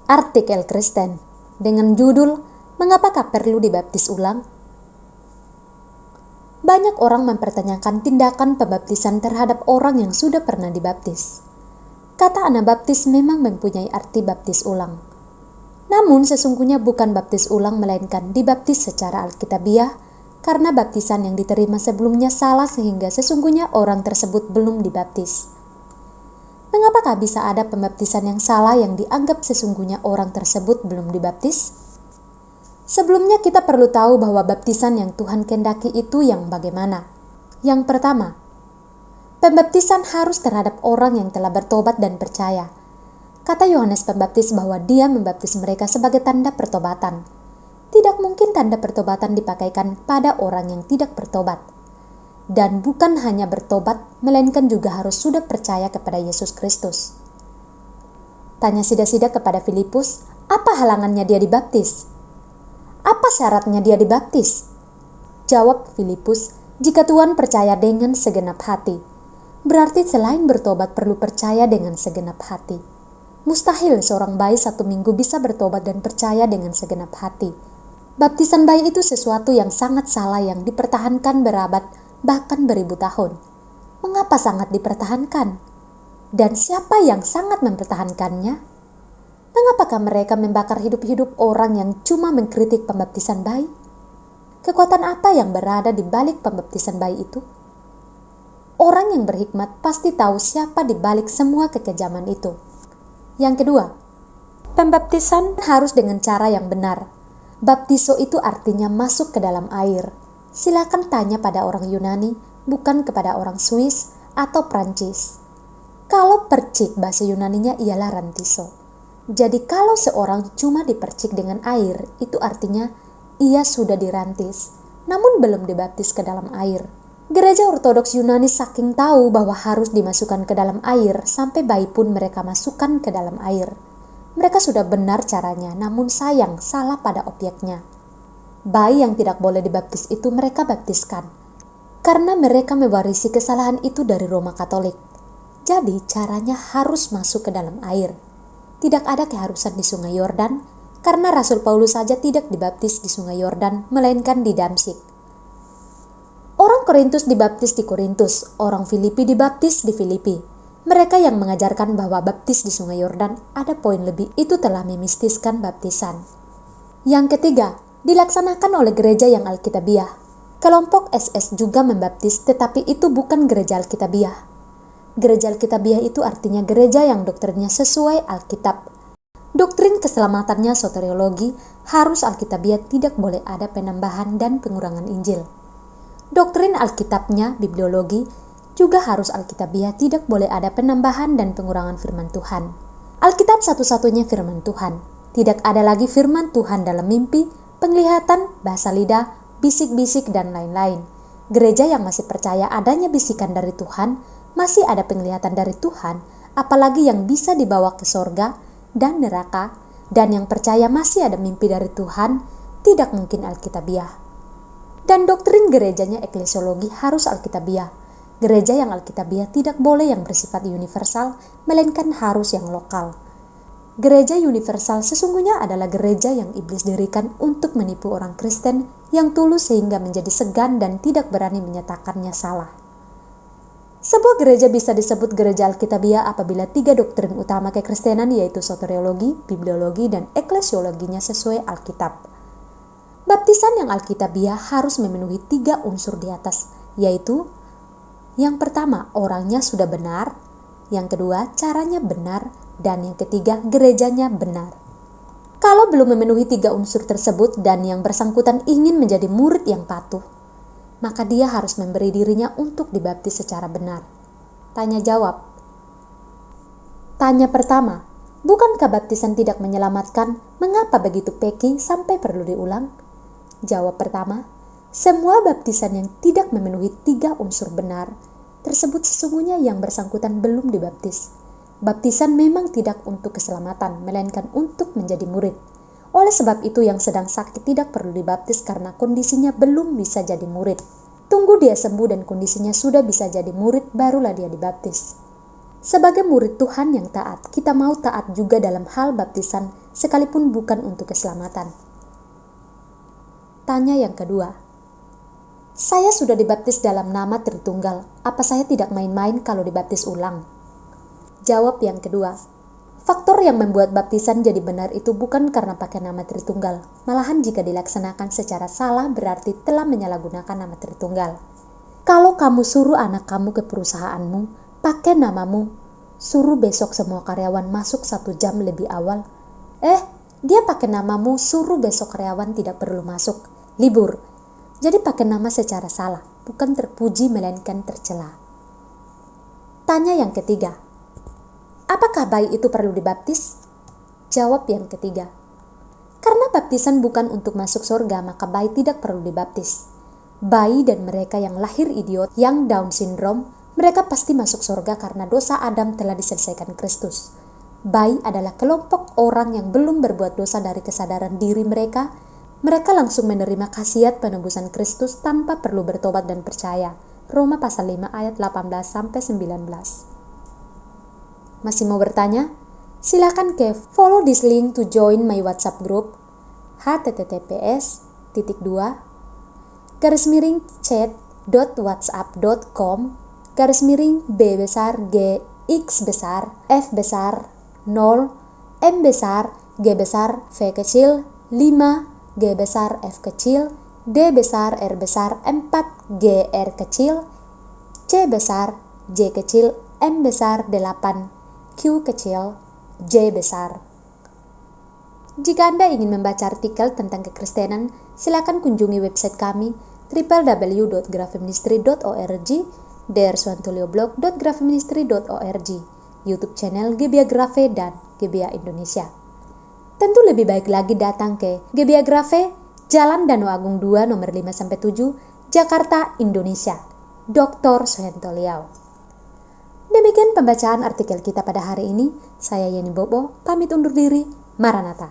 artikel Kristen dengan judul "Mengapakah perlu dibaptis ulang?". Banyak orang mempertanyakan tindakan pembaptisan terhadap orang yang sudah pernah dibaptis. Kata Anabaptis memang mempunyai arti baptis ulang. Namun sesungguhnya bukan baptis ulang melainkan dibaptis secara alkitabiah karena baptisan yang diterima sebelumnya salah sehingga sesungguhnya orang tersebut belum dibaptis. Mengapakah bisa ada pembaptisan yang salah yang dianggap sesungguhnya orang tersebut belum dibaptis? Sebelumnya kita perlu tahu bahwa baptisan yang Tuhan kehendaki itu yang bagaimana. Yang pertama, pembaptisan harus terhadap orang yang telah bertobat dan percaya. Kata Yohanes Pembaptis bahwa dia membaptis mereka sebagai tanda pertobatan. Tidak mungkin tanda pertobatan dipakaikan pada orang yang tidak bertobat. Dan bukan hanya bertobat, melainkan juga harus sudah percaya kepada Yesus Kristus. Tanya Sida-Sida kepada Filipus, apa halangannya dia dibaptis? Apa syaratnya dia dibaptis? Jawab Filipus, jika Tuhan percaya dengan segenap hati. Berarti selain bertobat perlu percaya dengan segenap hati. Mustahil seorang bayi 1 minggu bisa bertobat dan percaya dengan segenap hati. Baptisan bayi itu sesuatu yang sangat salah yang dipertahankan berabad bahkan beribu tahun. Mengapa sangat dipertahankan? Dan siapa yang sangat mempertahankannya? Mengapakah mereka membakar hidup-hidup orang yang cuma mengkritik pembaptisan bayi? Kekuatan apa yang berada di balik pembaptisan bayi itu? Orang yang berhikmat pasti tahu siapa di balik semua kekejaman itu. Yang kedua, pembaptisan harus dengan cara yang benar. Baptiso itu artinya masuk ke dalam air. Silakan tanya pada orang Yunani, bukan kepada orang Swiss atau Prancis. Kalau percik bahasa Yunaninya ialah rantiso. Jadi kalau seorang cuma dipercik dengan air, itu artinya ia sudah dirantis, namun belum dibaptis ke dalam air. Gereja Ortodoks Yunani saking tahu bahwa harus dimasukkan ke dalam air, sampai bayi pun mereka masukkan ke dalam air. Mereka sudah benar caranya, namun sayang salah pada objeknya. Bayi yang tidak boleh dibaptis itu mereka baptiskan, karena mereka mewarisi kesalahan itu dari Roma Katolik. Jadi caranya harus masuk ke dalam air. Tidak ada keharusan di Sungai Yordan, karena Rasul Paulus saja tidak dibaptis di Sungai Yordan, melainkan di Damsyik. Orang Korintus dibaptis di Korintus, orang Filipi dibaptis di Filipi. Mereka yang mengajarkan bahwa baptis di Sungai Yordan ada poin lebih, itu telah memistiskan baptisan. Yang ketiga, dilaksanakan oleh gereja yang alkitabiah. Kelompok SS juga membaptis, tetapi itu bukan gereja alkitabiah. Gereja alkitabiah itu artinya gereja yang doktrinnya sesuai Alkitab. Doktrin keselamatannya soteriologi, harus alkitabiah, tidak boleh ada penambahan dan pengurangan Injil. Doktrin Alkitabnya bibliologi juga harus alkitabiah, tidak boleh ada penambahan dan pengurangan firman Tuhan. Alkitab satu-satunya firman Tuhan. Tidak ada lagi firman Tuhan dalam mimpi, penglihatan, bahasa lidah, bisik-bisik, dan lain-lain. Gereja yang masih percaya adanya bisikan dari Tuhan, masih ada penglihatan dari Tuhan, apalagi yang bisa dibawa ke sorga dan neraka, dan yang percaya masih ada mimpi dari Tuhan, tidak mungkin alkitabiah. Dan doktrin gerejanya eklesiologi harus alkitabiah. Gereja yang alkitabiah tidak boleh yang bersifat universal, melainkan harus yang lokal. Gereja universal sesungguhnya adalah gereja yang iblis dirikan untuk menipu orang Kristen yang tulus sehingga menjadi segan dan tidak berani menyatakannya salah. Sebuah gereja bisa disebut gereja alkitabiah apabila 3 doktrin utama kekristenan yaitu soteriologi, bibliologi, dan eklesiologinya sesuai Alkitab. Baptisan yang alkitabiah harus memenuhi 3 unsur di atas, yaitu yang pertama, orangnya sudah benar, yang kedua, caranya benar, dan yang ketiga, gerejanya benar. Kalau belum memenuhi 3 unsur tersebut dan yang bersangkutan ingin menjadi murid yang patuh, maka dia harus memberi dirinya untuk dibaptis secara benar. Tanya jawab. Tanya pertama, bukankah baptisan tidak menyelamatkan? Mengapa begitu peki sampai perlu diulang? Jawab pertama, semua baptisan yang tidak memenuhi 3 unsur benar tersebut sesungguhnya yang bersangkutan belum dibaptis. Baptisan memang tidak untuk keselamatan, melainkan untuk menjadi murid. Oleh sebab itu yang sedang sakit tidak perlu dibaptis karena kondisinya belum bisa jadi murid. Tunggu dia sembuh dan kondisinya sudah bisa jadi murid, barulah dia dibaptis. Sebagai murid Tuhan yang taat, kita mau taat juga dalam hal baptisan, sekalipun bukan untuk keselamatan. Tanya yang kedua, saya sudah dibaptis dalam nama Tritunggal, apa saya tidak main-main kalau dibaptis ulang? Jawab yang kedua, faktor yang membuat baptisan jadi benar itu bukan karena pakai nama Tritunggal, malahan jika dilaksanakan secara salah berarti telah menyalahgunakan nama Tritunggal. Kalau kamu suruh anak kamu ke perusahaanmu, pakai namamu, suruh besok semua karyawan masuk 1 jam lebih awal. Dia pakai namamu, suruh besok karyawan tidak perlu masuk, libur. Jadi pakai nama secara salah, bukan terpuji melainkan tercela. Tanya yang ketiga, apakah bayi itu perlu dibaptis? Jawab yang ketiga, karena baptisan bukan untuk masuk surga, maka bayi tidak perlu dibaptis. Bayi dan mereka yang lahir idiot, yang Down syndrome, mereka pasti masuk surga karena dosa Adam telah diselesaikan Kristus. Bayi adalah kelompok orang yang belum berbuat dosa dari kesadaran diri mereka. Mereka langsung menerima khasiat penebusan Kristus tanpa perlu bertobat dan percaya. Roma pasal 5 ayat 18-19. Masih mau bertanya? Silakan ke follow this link to join my WhatsApp group https://b-besar-x-besar-9-m-besar-g-besar-f-kecil 5-g-besar-f-kecil-d-besar-r-besar-4-g-r-kecil-j-besar-j-kecil-m-besar-8-q-kecil. Jika Anda ingin membaca artikel tentang kekristenan, silakan kunjungi website kami www.grafeministry.org, drswantoleoblog.grafeministry.org, YouTube channel Gebia Grafe dan Gebia Indonesia. Tentu lebih baik lagi datang ke Gebia Grafe, Jalan Danau Agung 2 nomor 5-7, Jakarta, Indonesia. Dr. Suhento Liao. Demikian pembacaan artikel kita pada hari ini. Saya Yeni Bobo, pamit undur diri. Maranatha.